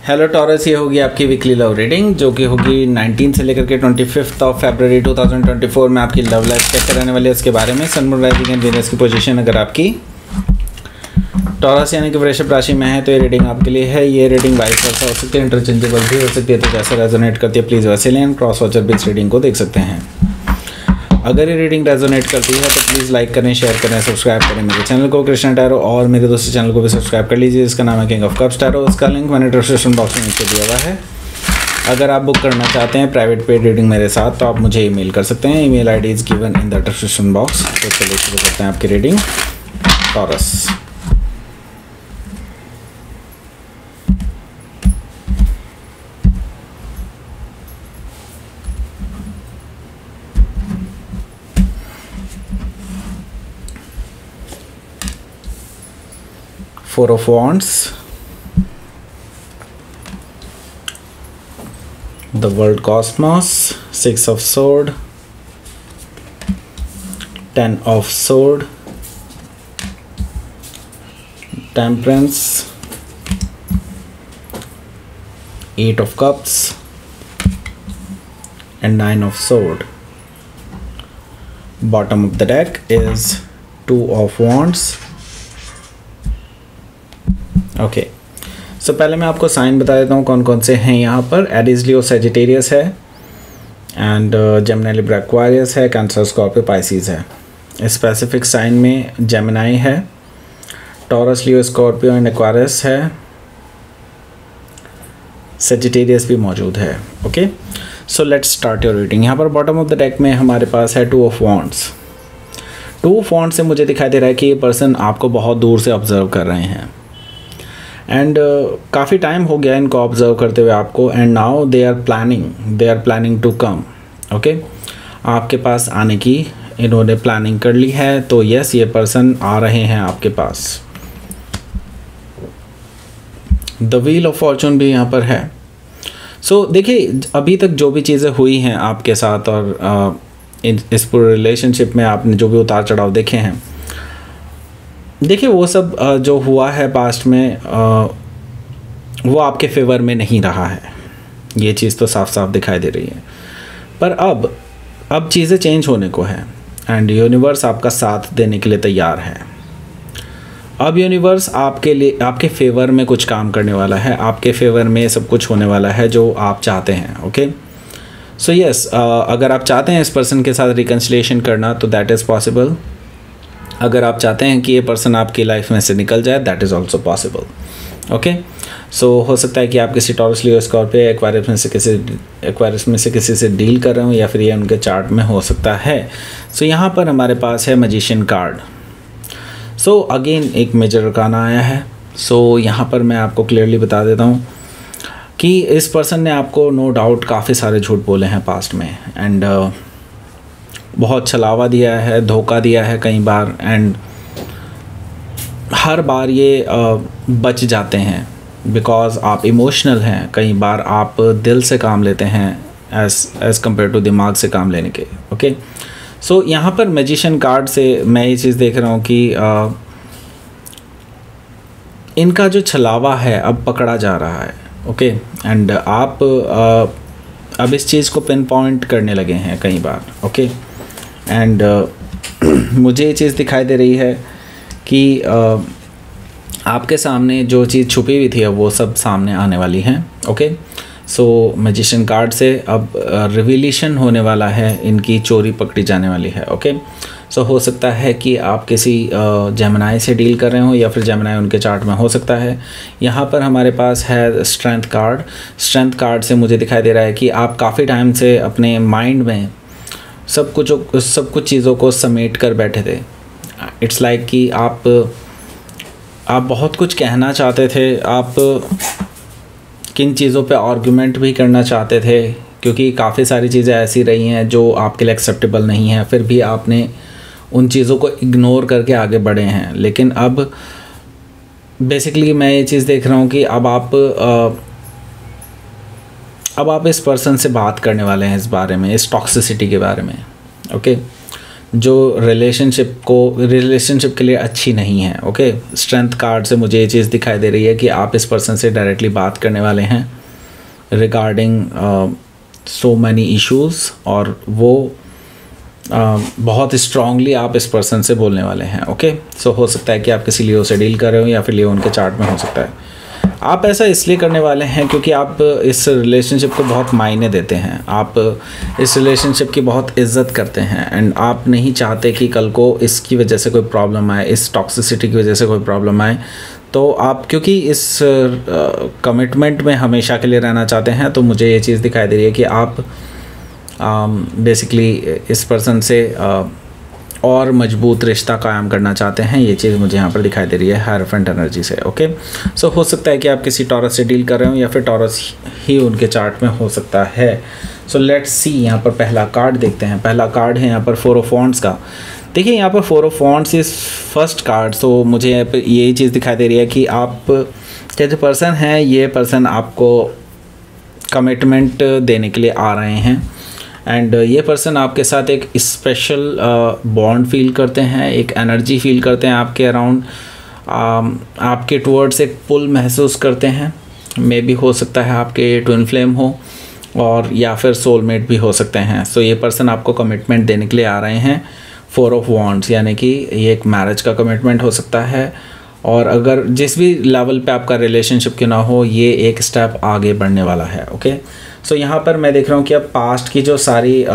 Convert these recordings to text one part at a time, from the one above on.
Hello taurus, ये होगी आपकी वीकली लव रीडिंग जो कि होगी 19 से लेकर के 25 फरवरी 2024 में आपकी लव लाइफ कैसे रहने वाली है उसके बारे में। Sun moon rising and Venus की पोजीशन अगर आपकी टॉरस यानी कि वृषभ राशि में है तो ये रीडिंग आपके लिए है। ये रीडिंग वाइस वर्सा हो सकती है, इंटरचेंजेबल भी हो सकती है, तो जैसे रेजोनेट करती है प्लीज़ वैसे लें। क्रॉस वॉचर भी इस रीडिंग को देख सकते हैं। अगर ये रीडिंग रेजोनेट करती है तो प्लीज़ लाइक करें, शेयर करें, सब्सक्राइब करें मेरे चैनल को कृष्णा टैरो, और मेरे दोस्तों चैनल को भी सब्सक्राइब कर लीजिए। इसका नाम है किंग ऑफ कप्स टैरो। इसका लिंक मैंने डिस्क्रिप्शन बॉक्स में नीचे दिया हुआ है। अगर आप बुक करना चाहते हैं प्राइवेट पेड रीडिंग मेरे साथ तो आप मुझे ईमेल कर सकते हैं। Email ID is given in the description box. तो चलिए शुरू करते हैं आपकी reading. Taurus, Four of Wands, the World Cosmos, Six of Sword, Ten of Sword, Temperance, Eight of Cups, and Nine of Sword. Bottom of the deck is Two of Wands. Okay, so पहले मैं आपको sign बता देता हूँ कौन कौन से हैं यहाँ पर। एरीज, लियो, सैजिटेरियस है, एंड जेमिनी, लिब्रा, एक्वारियस है, कैंसर, स्कॉर्पियो, पाइसिस है। स्पेसिफिक साइन में जेमिनी है, taurus, Leo, Scorpio and Aquarius है, सैजिटेरियस भी मौजूद है। Okay, so let's start your reading. यहाँ पर बॉटम ऑफ द डेक में हमारे पास है two of wands. Two of wands से मुझे दिखाई दे रहा है कि ये पर्सन आपको बहुत दूर से ऑब्जर्व कर रहे हैं एंड काफ़ी टाइम हो गया इनको ऑब्जर्व करते हुए आपको, and now they are planning to come. Okay, आपके पास आने की इन्होंने प्लानिंग कर ली है। तो यस, ये पर्सन आ रहे हैं आपके पास। द व्हील ऑफ फॉर्चून भी यहाँ पर है। सो देखिए, अभी तक जो भी चीज़ें हुई हैं आपके साथ और इस पूरे रिलेशनशिप में आपने जो भी उतार चढ़ाव देखे हैं, देखिए वो सब जो हुआ है पास्ट में वो आपके फेवर में नहीं रहा है। ये चीज़ तो साफ साफ दिखाई दे रही है। पर अब चीज़ें चेंज होने को है एंड यूनिवर्स आपका साथ देने के लिए तैयार है। अब यूनिवर्स आपके लिए, आपके फेवर में कुछ काम करने वाला है। आपके फेवर में सब कुछ होने वाला है जो आप चाहते हैं। ओके, सो यस, अगर आप चाहते हैं इस पर्सन के साथ रिकन्सिलिएशन करना तो दैट इज़ पॉसिबल। अगर आप चाहते हैं कि ये पर्सन आपकी लाइफ में से निकल जाए, that is also possible. Okay, so हो सकता है कि आप किसी टॉरस, लियो, स्कॉर्पियो, एक्वारियस में से किसी से डील कर रहे हो, या फिर ये उनके चार्ट में हो सकता है। सो यहाँ पर हमारे पास है मैजिशियन कार्ड। सो अगेन एक मेजर अरकाना आया है। सो यहाँ पर मैं आपको क्लियरली बता देता हूँ कि इस पर्सन ने आपको नो डाउट काफ़ी सारे झूठ बोले हैं पास्ट में, एंड बहुत छलावा दिया है, धोखा दिया है कई बार, एंड हर बार ये बच जाते हैं बिकॉज आप इमोशनल हैं। कई बार आप दिल से काम लेते हैं एज़ कम्पेयर टू दिमाग से काम लेने के। ओके, सो यहाँ पर मैजिशियन कार्ड से मैं ये चीज़ देख रहा हूँ कि इनका जो छलावा है अब पकड़ा जा रहा है। ओके, एंड आप अब इस चीज़ को पिन पॉइंट करने लगे हैं कई बार। ओके, एंड मुझे ये चीज़ दिखाई दे रही है कि आपके सामने जो चीज़ छुपी हुई थी अब वो सब सामने आने वाली हैं। ओके, सो मैजिशियन कार्ड से अब रिवीलेशन होने वाला है, इनकी चोरी पकड़ी जाने वाली है। ओके, सो हो सकता है कि आप किसी जेमिनी से डील कर रहे हो, या फिर जेमिनी उनके चार्ट में हो सकता है। यहाँ पर हमारे पास है स्ट्रेंथ कार्ड। स्ट्रेंथ कार्ड से मुझे दिखाई दे रहा है कि आप काफ़ी टाइम से अपने माइंड में सब कुछ चीज़ों को समेट कर बैठे थे। इट्स लाइक कि आप बहुत कुछ कहना चाहते थे, आप किन चीज़ों पे आर्गुमेंट भी करना चाहते थे, क्योंकि काफ़ी सारी चीज़ें ऐसी रही हैं जो आपके लिए एक्सेप्टेबल नहीं हैं, फिर भी आपने उन चीज़ों को इग्नोर करके आगे बढ़े हैं। लेकिन अब बेसिकली मैं ये चीज़ देख रहा हूँ कि अब आप इस पर्सन से बात करने वाले हैं इस बारे में, इस टॉक्सिसिटी के बारे में। ओके, जो रिलेशनशिप के लिए अच्छी नहीं है। ओके, स्ट्रेंथ कार्ड से मुझे ये चीज़ दिखाई दे रही है कि आप इस पर्सन से डायरेक्टली बात करने वाले हैं रिगार्डिंग सो मैनी इश्यूज़, और वो बहुत स्ट्रांगली आप इस पर्सन से बोलने वाले हैं। ओके, सो हो सकता है कि आप किसी लियो से डील कर रहे हो या फिर लियो उनके चार्ट में हो सकता है। आप ऐसा इसलिए करने वाले हैं क्योंकि आप इस रिलेशनशिप को बहुत मायने देते हैं, आप इस रिलेशनशिप की बहुत इज्जत करते हैं, एंड आप नहीं चाहते कि कल को इसकी वजह से कोई प्रॉब्लम आए, इस टॉक्सिसिटी की वजह से कोई प्रॉब्लम आए। तो आप क्योंकि इस कमिटमेंट में हमेशा के लिए रहना चाहते हैं, तो मुझे ये चीज़ दिखाई दे रही है कि आप बेसिकली इस पर्सन से और मजबूत रिश्ता कायम करना चाहते हैं। ये चीज़ मुझे यहाँ पर दिखाई दे रही है हायरफेंट एनर्जी से। ओके, सो हो सकता है कि आप किसी टॉरस से डील कर रहे हो या फिर टॉरस ही उनके चार्ट में हो सकता है। सो लेट्स सी, यहाँ पर पहला कार्ड देखते हैं। पहला कार्ड है यहाँ पर 4 ऑफ वॉन्ड्स का। देखिए यहाँ पर 4 ऑफ वॉन्ड्स इस फर्स्ट कार्ड। सो मुझे यहाँ पर यही चीज़ दिखाई दे रही है कि आप के जो पर्सन हैं, ये पर्सन आपको कमिटमेंट देने के लिए आ रहे हैं, एंड ये पर्सन आपके साथ एक स्पेशल बॉन्ड फील करते हैं, एक एनर्जी फील करते हैं आपके अराउंड, आपके टुवर्ड्स एक पुल महसूस करते हैं। मे भी हो सकता है आपके ट्विन फ्लेम हो, और या फिर सोलमेट भी हो सकते हैं। सो ये पर्सन आपको कमिटमेंट देने के लिए आ रहे हैं 4 ऑफ वॉन्ड्स, यानी कि ये एक मैरिज का कमिटमेंट हो सकता है, और अगर जिस भी लेवल पे आपका रिलेशनशिप क्यों ना हो, ये एक स्टेप आगे बढ़ने वाला है। ओके, सो यहाँ पर मैं देख रहा हूँ कि अब पास्ट की जो सारी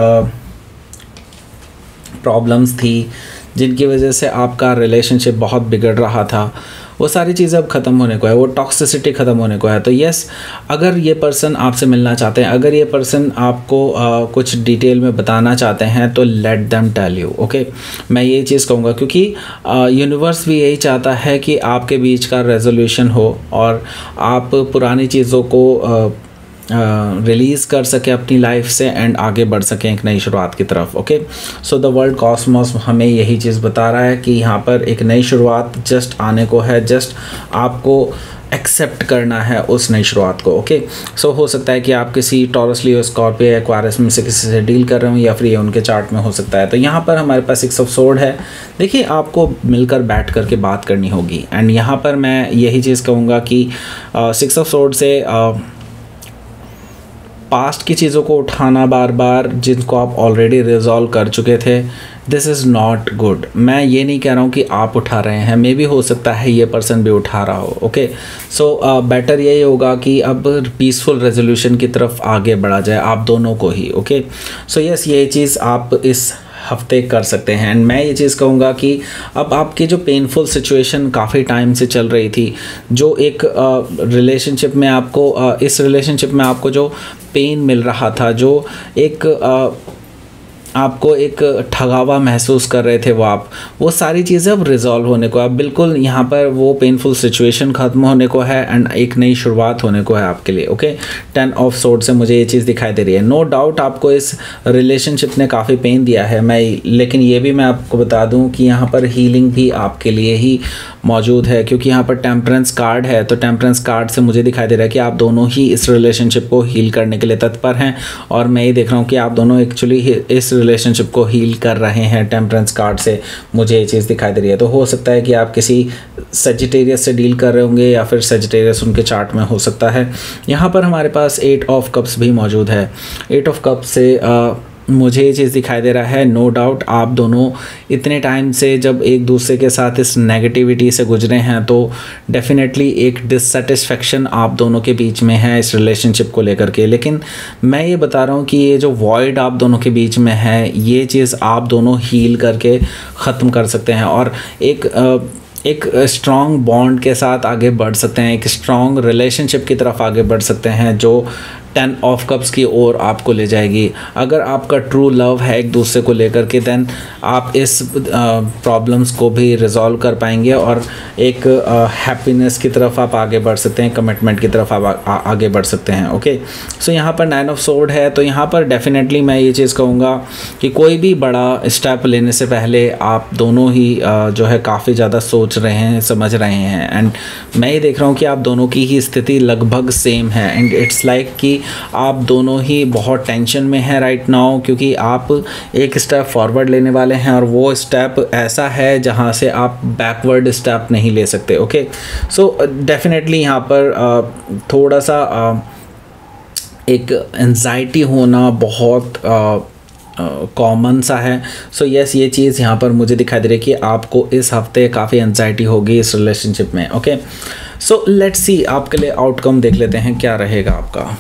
प्रॉब्लम्स थी जिनकी वजह से आपका रिलेशनशिप बहुत बिगड़ रहा था, वो सारी चीज़ें अब ख़त्म होने को है, वो टॉक्सिसिटी ख़त्म होने को है। तो यस, अगर ये पर्सन आपसे मिलना चाहते हैं, अगर ये पर्सन आपको कुछ डिटेल में बताना चाहते हैं, तो let them tell you. Okay, मैं ये चीज़ कहूँगा क्योंकि यूनिवर्स भी यही चाहता है कि आपके बीच का रेजोल्यूशन हो और आप पुरानी चीज़ों को रिलीज़ कर सके अपनी लाइफ से, एंड आगे बढ़ सकें एक नई शुरुआत की तरफ। Okay, so the world Cosmos हमें यही चीज़ बता रहा है कि यहाँ पर एक नई शुरुआत जस्ट आने को है, जस्ट आपको एक्सेप्ट करना है उस नई शुरुआत को। ओके, सो हो सकता है कि आप किसी टॉरस, लियो, स्कॉर्पियो, एक्वारियस में से किसी से डील कर रहे हो, या फिर ये उनके चार्ट में हो सकता है। तो यहाँ पर हमारे पास 6 ऑफ सोर्ड है। देखिए, आपको मिलकर बैठ करके बात करनी होगी, एंड यहाँ पर मैं यही चीज़ कहूँगा कि 6 ऑफ सोर्ड से पास्ट की चीज़ों को उठाना बार बार, जिनको आप ऑलरेडी रिजॉल्व कर चुके थे, दिस इज़ नॉट गुड। मैं ये नहीं कह रहा हूँ कि आप उठा रहे हैं, मे भी हो सकता है ये पर्सन भी उठा रहा हो। ओके, सो बेटर यही होगा कि अब पीसफुल रेजोल्यूशन की तरफ आगे बढ़ा जाए आप दोनों को ही। ओके, सो यस, ये चीज़ आप इस हफ्ते कर सकते हैं। एंड मैं ये चीज़ कहूँगा कि अब आपकी जो पेनफुल सिचुएशन काफ़ी टाइम से चल रही थी, जो एक रिलेशनशिप में आपको इस रिलेशनशिप में आपको जो पेन मिल रहा था, जो एक आपको एक ठगावा महसूस कर रहे थे वो सारी चीज़ें अब रिजॉल्व होने को है। अब बिल्कुल यहाँ पर वो पेनफुल सिचुएशन ख़त्म होने को है, एंड एक नई शुरुआत होने को है आपके लिए। ओके, 10 ऑफ सोर्ड से मुझे ये चीज़ दिखाई दे रही है। नो डाउट आपको इस रिलेशनशिप ने काफ़ी पेन दिया है, लेकिन ये भी मैं आपको बता दूँ कि यहाँ पर हीलिंग भी आपके लिए ही मौजूद है, क्योंकि यहाँ पर टेम्परेंस कार्ड है। तो टेम्परेंस कार्ड से मुझे दिखाई दे रहा है कि आप दोनों ही इस रिलेशनशिप को हील करने के लिए तत्पर हैं, और मैं ये देख रहा हूँ कि आप दोनों एक्चुअली इस रिलेशनशिप को हील कर रहे हैं। टेम्परेंस कार्ड से मुझे ये चीज़ दिखाई दे रही है। तो हो सकता है कि आप किसी सजिटेरियस से डील कर रहे होंगे, या फिर सजिटेरियस उनके चार्ट में हो सकता है। यहाँ पर हमारे पास 8 ऑफ कप्स भी मौजूद है। 8 ऑफ कप्स से मुझे ये चीज़ दिखाई दे रहा है, नो डाउट आप दोनों इतने टाइम से जब एक दूसरे के साथ इस नेगेटिविटी से गुजरे हैं, तो डेफिनेटली एक डिससेटिस्फेक्शन आप दोनों के बीच में है इस रिलेशनशिप को लेकर के। लेकिन मैं ये बता रहा हूँ कि ये जो वॉइड आप दोनों के बीच में है, ये चीज़ आप दोनों हील करके ख़त्म कर सकते हैं, और एक स्ट्रॉन्ग बॉन्ड के साथ आगे बढ़ सकते हैं, एक स्ट्रॉन्ग रिलेशनशिप की तरफ आगे बढ़ सकते हैं, जो 10 ऑफ कप्स की ओर आपको ले जाएगी। अगर आपका ट्रू लव है एक दूसरे को लेकर के, देन आप इस प्रॉब्लम्स को भी रिजॉल्व कर पाएंगे, और एक हैप्पीनेस की तरफ आप आगे बढ़ सकते हैं, कमिटमेंट की तरफ आप आगे बढ़ सकते हैं। ओके, सो यहाँ पर 9 ऑफ सोर्ड है। तो यहाँ पर डेफिनेटली मैं ये चीज़ कहूँगा कि कोई भी बड़ा स्टेप लेने से पहले आप दोनों ही जो है काफ़ी ज़्यादा सोच सोच रहे हैं, समझ रहे हैं। एंड मैं ये देख रहा हूँ कि आप दोनों की ही स्थिति लगभग सेम है। एंड इट्स लाइक कि आप दोनों ही बहुत टेंशन में हैं राइट नाउ, क्योंकि आप एक स्टेप फॉरवर्ड लेने वाले हैं और वो स्टेप ऐसा है जहाँ से आप बैकवर्ड स्टेप नहीं ले सकते। ओके, सो डेफिनेटली यहाँ पर थोड़ा सा एक एंजाइटी होना बहुत कॉमन सा है। सो यस, ये चीज़ यहाँ पर मुझे दिखाई दे रही है कि आपको इस हफ्ते काफ़ी एंजाइटी होगी इस रिलेशनशिप में। ओके, सो लेट्स सी आपके लिए आउटकम देख लेते हैं क्या रहेगा आपका।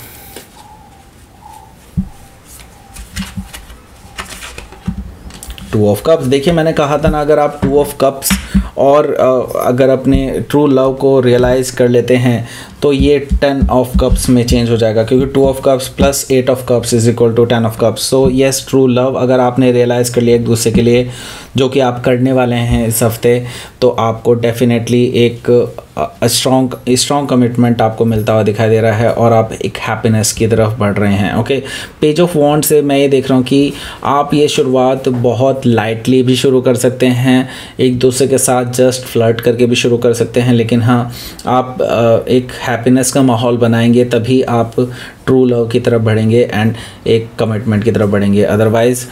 टू ऑफ कप्स, देखिए मैंने कहा था ना, अगर आप टू ऑफ कप्स और अगर अपने ट्रू लव को रियलाइज़ कर लेते हैं तो ये 10 ऑफ कप्स में चेंज हो जाएगा, क्योंकि 2 of cups plus 8 of cups is equal to 10 of cups. So yes, true love अगर आपने रियलाइज़ कर लिया एक दूसरे के लिए, जो कि आप करने वाले हैं इस हफ्ते, तो आपको डेफिनेटली एक स्ट्रॉन्ग कमिटमेंट आपको मिलता हुआ दिखाई दे रहा है और आप एक हैप्पीनेस की तरफ बढ़ रहे हैं। ओके, पेज ऑफ वॉन्ड से मैं ये देख रहा हूँ कि आप ये शुरुआत बहुत लाइटली भी शुरू कर सकते हैं, एक दूसरे के साथ जस्ट फ्लर्ट करके भी शुरू कर सकते हैं, लेकिन हाँ, आप एक हैप्पीनेस का माहौल बनाएंगे तभी आप ट्रू लव की तरफ बढ़ेंगे एंड एक कमिटमेंट की तरफ बढ़ेंगे। Otherwise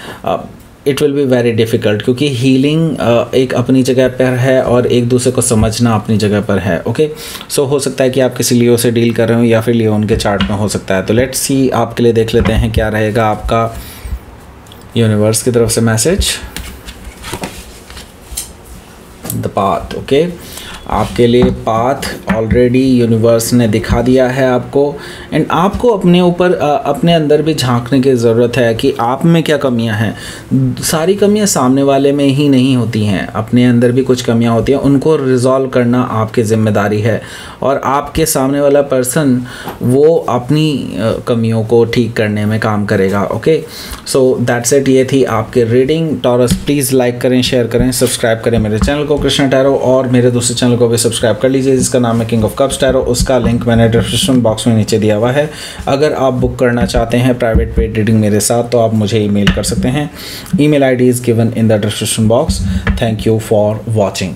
it will be very difficult, क्योंकि हीलिंग एक अपनी जगह पर है और एक दूसरे को समझना अपनी जगह पर है। ओके, सो हो सकता है कि आप किसी लियो से डील कर रहे हो या फिर लियो उनके चार्ट में हो सकता है। तो लेट्स सी आपके लिए देख लेते हैं क्या रहेगा आपका यूनिवर्स की तरफ से मैसेज। द पाथ, ओके, आपके लिए पाथ ऑलरेडी यूनिवर्स ने दिखा दिया है आपको। एंड आपको अपने ऊपर अपने अंदर भी झांकने की ज़रूरत है कि आप में क्या कमियां हैं। सारी कमियां सामने वाले में ही नहीं होती हैं, अपने अंदर भी कुछ कमियां होती हैं, उनको रिजॉल्व करना आपकी ज़िम्मेदारी है और आपके सामने वाला पर्सन वो अपनी कमियों को ठीक करने में काम करेगा। ओके, सो दैट्स इट, ये थी आपकी रीडिंग। टॉरस प्लीज़ लाइक करें, शेयर करें, सब्सक्राइब करें मेरे चैनल को कृष्णा टैरो, और मेरे दूसरे चैनल को भी सब्सक्राइब कर लीजिए जिसका नाम है किंग ऑफ कप्स टैरो। उसका लिंक मैंने डिस्क्रिप्शन बॉक्स में नीचे दिया हुआ है। अगर आप बुक करना चाहते हैं प्राइवेट पेड रीडिंग मेरे साथ तो आप मुझे ईमेल कर सकते हैं। Email ID is given in the description box. Thank you for watching.